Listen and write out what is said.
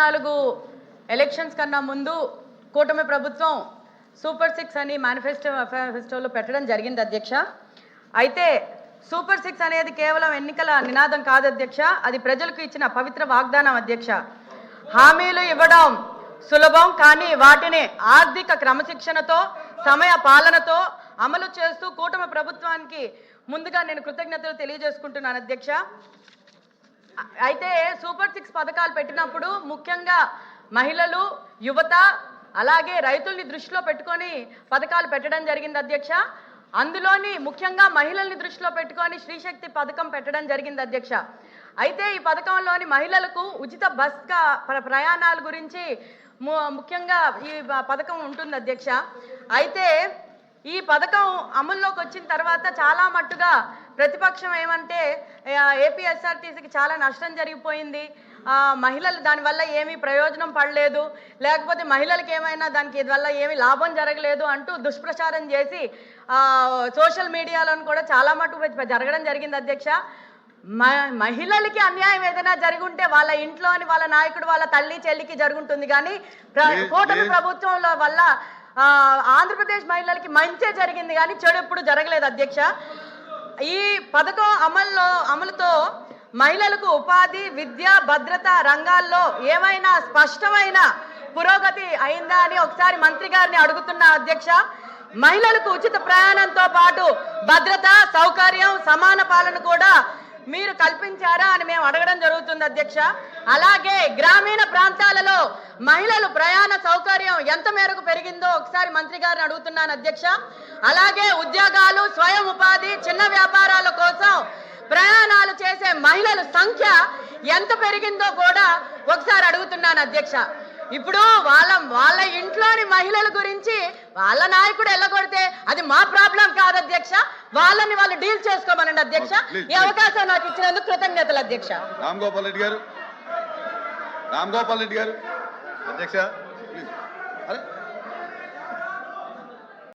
2024 elections కన్నా ముందు కూటమి ప్రభుత్వం సూపర్ 6 అని మేనిఫెస్టోలో పెట్టడం జరిగింది అధ్యక్ష. అయితే సూపర్ 6 అనేది కేవలం ఎన్నికల నినాదం కాదు అధ్యక్ష, అది ప్రజలకు ఇచ్చిన పవిత్ర వాగ్దానం అధ్యక్ష. హామీలు ఇవ్వడం సులభం, కానీ వాటిని ఆర్థిక క్రమశిక్షణతో సమయ పాలనతో అమలు చేస్తూ కూటమి ప్రభుత్వానికి ముందుగా నేను కృతజ్ఞతలు తెలియజేసుకుంటున్నాను అధ్యక్ష. అయితే సూపర్ 6 పథకాలు పెట్టినప్పుడు ముఖ్యంగా మహిళలు, యువత అలాగే రైతుల్ని దృష్టిలో పెట్టుకొని పథకాలు పెట్టడం జరిగింది అధ్యక్ష. అందులోని ముఖ్యంగా మహిళల్ని దృష్టిలో పెట్టుకొని శ్రీశక్తి పథకం పెట్టడం జరిగింది అధ్యక్ష. అయితే ఈ పథకంలోని మహిళలకు ఉచిత బస్ ప్రయాణాల గురించి ముఖ్యంగా ఈ పథకం ఉంటుంది అధ్యక్ష. అయితే ఈ పథకం అమల్లోకి వచ్చిన తర్వాత చాలా మట్టుగా ప్రతిపక్షం ఏమంటే ఏపీఎస్ఆర్టీసీకి చాలా నష్టం జరిగిపోయింది, మహిళలు దానివల్ల ఏమీ ప్రయోజనం పడలేదు, లేకపోతే మహిళలకు ఏమైనా దానికి వల్ల ఏమీ లాభం జరగలేదు అంటూ దుష్ప్రచారం చేసి సోషల్ మీడియాలోని కూడా చాలా మటుకు జరగడం జరిగింది అధ్యక్ష. మహిళలకి అన్యాయం ఏదైనా జరుగుంటే వాళ్ళ ఇంట్లోని వాళ్ళ నాయకుడు వాళ్ళ తల్లి చెల్లికి జరుగుంటుంది, కానీ కూటమి ప్రభుత్వం వల్ల ఆంధ్రప్రదేశ్ మహిళలకి మంచి జరిగింది కానీ చెడు ఎప్పుడు జరగలేదు అధ్యక్ష. ఈ పథకం అమలుతో మహిళలకు ఉపాధి, విద్య, భద్రత రంగాల్లో ఏమైనా స్పష్టమైన పురోగతి అయిందా అని ఒకసారి మంత్రి గారిని అడుగుతున్నా అధ్యక్ష. మహిళలకు ఉచిత ప్రయాణంతో పాటు భద్రత, సౌకర్యం, సమాన పాలన కూడా మీరు కల్పించారా అని మేము అడగడం జరుగుతుంది అధ్యక్ష. అలాగే గ్రామీణ ప్రాంతాలలో మహిళలు ప్రయాణ సౌకర్యం ఎంత మేరకు పెరిగిందో ఒకసారి మంత్రి గారిని అడుగుతున్నాను అధ్యక్ష. అలాగే ఉద్యోగాలు, స్వయం ఉపాధి, చిన్న వ్యాపారాల కోసం ప్రయాణాలు చేసే మహిళల సంఖ్య ఎంత పెరిగిందో కూడా ఒకసారి అడుగుతున్నాను అధ్యక్ష. ఇప్పుడు వాళ్ళ ఇంట్లోని మహిళల గురించి వాళ్ళ నాయకుడు ఎల్లగొడితే అది మా ప్రాబ్లం కాదు అధ్యక్ష, వాళ్ళని వాళ్ళు డీల్ చేసుకోమనండి అధ్యక్ష. ఈ అవకాశం నాకు ఇచ్చినందుకు కృతజ్ఞతలు అధ్యక్ష. రామ్ గోపాల్ రెడ్డి గారు అధ్యక్ష.